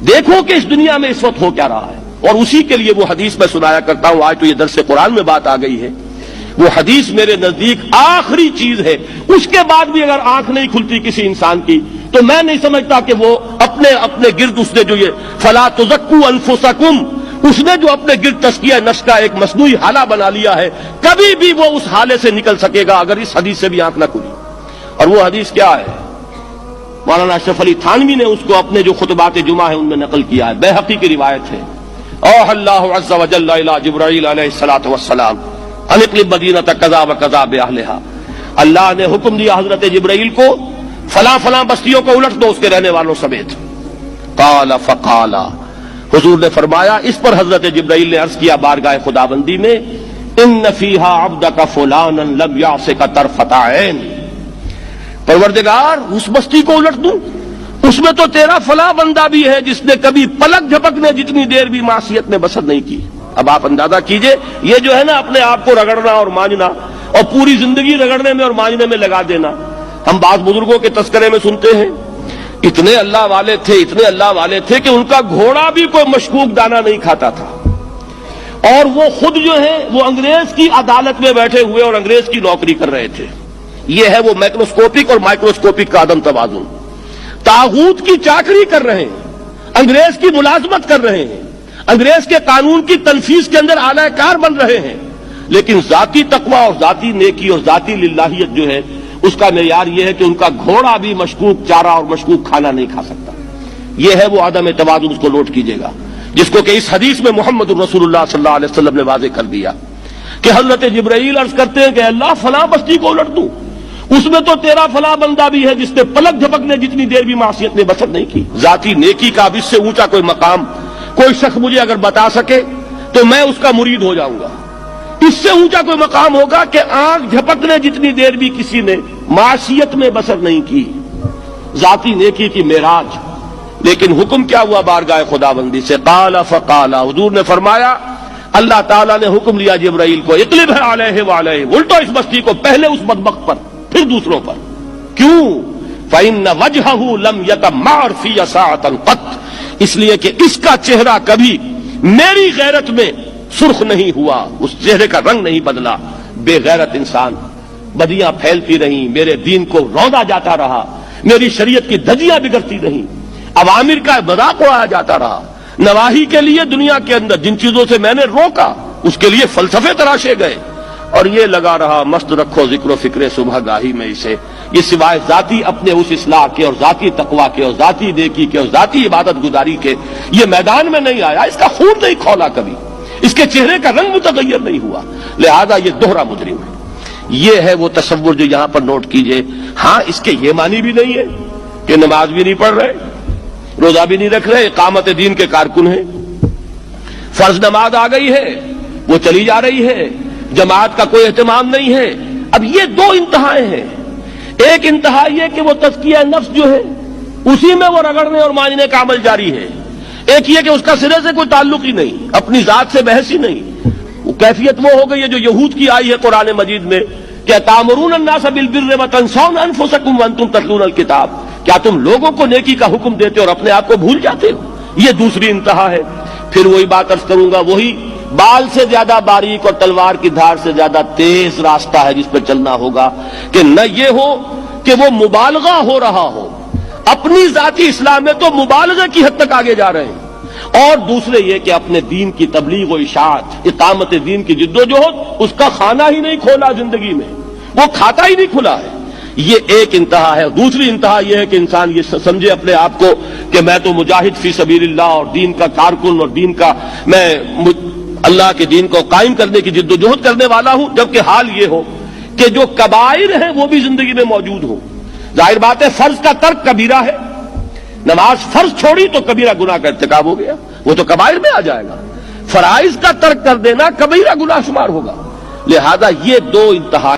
دیکھو کہ اس دنیا میں اس وقت ہو کیا رہا ہے. اور اسی کے لیے وہ حدیث میں سنایا کرتا ہوں. آج تو یہ درس قرآن میں بات آ گئی ہے. وہ حدیث میرے نزدیک آخری چیز ہے. اس کے بعد بھی اگر آنکھ نہیں کھلتی کسی انسان کی تو میں نہیں سمجھتا کہ وہ اپنے گرد اس نے جو یہ فلا تزکوا انفسکم، اس نے جو اپنے گرد تزکیہ نفس کا ایک مصنوعی حالہ بنا لیا ہے، کبھی بھی وہ اس حالے سے نکل سکے گا اگر اس حدیث سے بھی آنکھ نہ کھلی. اور وہ حدیث کیا ہے؟ مولانا اشرف علی تھانوی نے اس کو اپنے جو خطبات جمعہ ہیں ان میں نقل کیا ہے. بیہقی کی روایت ہے. اوحى اللہ عز وجل الى جبرائیل علیہ الصلوۃ والسلام ان اقلب مدینۃ کذا وکذا باہلھا. اللہ نے حکم دیا حضرت جبرائیل کو فلاں فلاں بستیوں کو الٹ دو اس کے رہنے والوں سمیت. قال فقال، حضور نے فرمایا، اس پر حضرت جبرائیل نے عرض کیا بارگاہ خداوندی میں، ان فیھا عبدک فلانا لم یعصک طرفۃ عین. پروردگار اس بستی کو الٹ دوں، اس میں تو تیرا فلاں بندہ بھی ہے جس نے کبھی پلک جھپکنے جتنی دیر بھی معصیت میں بسر نہیں کی. اب آپ اندازہ کیجئے، یہ جو ہے نا اپنے آپ کو رگڑنا اور مانجنا اور پوری زندگی رگڑنے میں اور مانجنے میں لگا دینا. ہم بعض بزرگوں کے تذکرے میں سنتے ہیں اتنے اللہ والے تھے کہ ان کا گھوڑا بھی کوئی مشکوک دانہ نہیں کھاتا تھا، اور وہ خود جو ہے وہ انگریز کی عدالت میں بیٹھے ہوئے اور انگریز کی نوکری کر رہے تھے. یہ ہے وہ مائکروسکوپک اور مائکروسکوپک کا عدم توازن. طاغوت کی چاکری کر رہے ہیں، انگریز کی ملازمت کر رہے ہیں، انگریز کے قانون کی تنفیذ کے اندر اعلی کار بن رہے ہیں، لیکن ذاتی تقویٰ اور ذاتی نیکی اور ذاتی للہیت جو ہے اس کا معیار یہ ہے کہ ان کا گھوڑا بھی مشکوک چارہ اور مشکوک کھانا نہیں کھا سکتا. یہ ہے وہ عدم توازن. اس کو نوٹ کیجیے گا، جس کو کہ اس حدیث میں محمد الرسول اللہ صلی اللہ علیہ وسلم نے واضح کر دیا کہ حضرت جبرائیل عرض کرتے ہیں کہ اللہ فلاں بستی کو الٹ دوں، اس میں تو تیرا فلاں بندہ بھی ہے جس نے پلک جھپکنے جتنی دیر بھی معصیت میں بسر نہیں کی. ذاتی نیکی کا اب اس سے اونچا کوئی مقام کوئی شخص مجھے اگر بتا سکے تو میں اس کا مرید ہو جاؤں گا. اس سے اونچا کوئی مقام ہوگا کہ آنکھ جھپکنے جتنی دیر بھی کسی نے معصیت میں بسر نہیں کی. ذاتی نیکی کی معراج. لیکن حکم کیا ہوا بارگاہ خداوندی سے؟ قال فقال، حضور نے فرمایا، اللہ تعالیٰ نے حکم لیا جبرائیل کو، اقلب علیہ وعلیہ، الٹو اس بستی کو، پہلے اس بدبخت پر پھر دوسروں پر. کیوں؟ فإن وجهه لم يتمعر في ساعة قط، اس لیے کہ اس کا چہرہ کبھی میری غیرت میں سرخ نہیں ہوا، اس چہرے کا رنگ نہیں بدلا. بے غیرت انسان، بدیاں پھیلتی رہیں، میرے دین کو روندا جاتا رہا، میری شریعت کی دھجیاں بگڑتی رہیں، عوامر کا مذاق اڑایا جاتا رہا. نواہی کے لیے دنیا کے اندر جن چیزوں سے میں نے روکا اس کے لیے فلسفے تراشے گئے، اور یہ لگا رہا مست رکھو ذکر و فکر صبح گاہی میں اسے. یہ سوائے ذاتی اپنے اس اصلاح کے اور ذاتی تقویٰ کے اور ذاتی نیکی کے اور ذاتی عبادت گزاری کے یہ میدان میں نہیں آیا، اس کا خون نہیں کھولا کبھی، اس کے چہرے کا رنگ متغیر نہیں ہوا، لہذا یہ دوہرا مجرم ہے. یہ ہے وہ تصور جو یہاں پر نوٹ کیجئے. ہاں اس کے یہ معنی بھی نہیں ہے کہ نماز بھی نہیں پڑھ رہے، روزہ بھی نہیں رکھ رہے، اقامت دین کے کارکن ہیں، فرض نماز آ گئی ہے وہ چلی جا رہی ہے، جماعت کا کوئی اہتمام نہیں ہے. اب یہ دو انتہائیں ہیں. ایک انتہا یہ کہ وہ تزکیہ نفس جو ہے اسی میں وہ رگڑنے اور مانجنے کا عمل جاری ہے. ایک یہ کہ اس کا سرے سے کوئی تعلق ہی نہیں، اپنی ذات سے بحث ہی نہیں. وہ کیفیت وہ ہو گئی ہے جو یہود کی آئی ہے قرآن مجید میں کہ تامرون الناس بالبر وتنسون انفسکم وانتم تتلون الکتاب، کیا تم لوگوں کو نیکی کا حکم دیتے اور اپنے آپ کو بھول جاتے ہو؟ یہ دوسری انتہا ہے. پھر وہی بات عرض کروں گا، وہی بال سے زیادہ باریک اور تلوار کی دھار سے زیادہ تیز راستہ ہے جس پہ چلنا ہوگا کہ نہ یہ ہو کہ وہ مبالغہ ہو رہا ہو، اپنی ذاتی اصلاح میں تو مبالغہ کی حد تک آگے جا رہے ہیں، اور دوسرے یہ کہ اپنے دین کی تبلیغ و اشاعت، اقامت دین کی جدوجہد، اس کا کھانا ہی نہیں کھولا زندگی میں، وہ کھاتا ہی نہیں کھلا ہے. یہ ایک انتہا ہے. دوسری انتہا یہ ہے کہ انسان یہ سمجھے اپنے آپ کو کہ میں تو مجاہد فی سبیل اللہ اور دین کا کارکن اور دین کا میں اللہ کے دین کو قائم کرنے کی جد و جہد کرنے والا ہوں، جبکہ حال یہ ہو کہ جو کبائر ہیں وہ بھی زندگی میں موجود ہوں. ظاہر بات ہے فرض کا ترک کبیرہ ہے، نماز فرض چھوڑی تو کبیرہ گناہ کا ارتکاب ہو گیا، وہ تو کبائر میں آ جائے گا. فرائض کا ترک کر دینا کبیرہ گناہ شمار ہوگا. لہذا یہ دو انتہا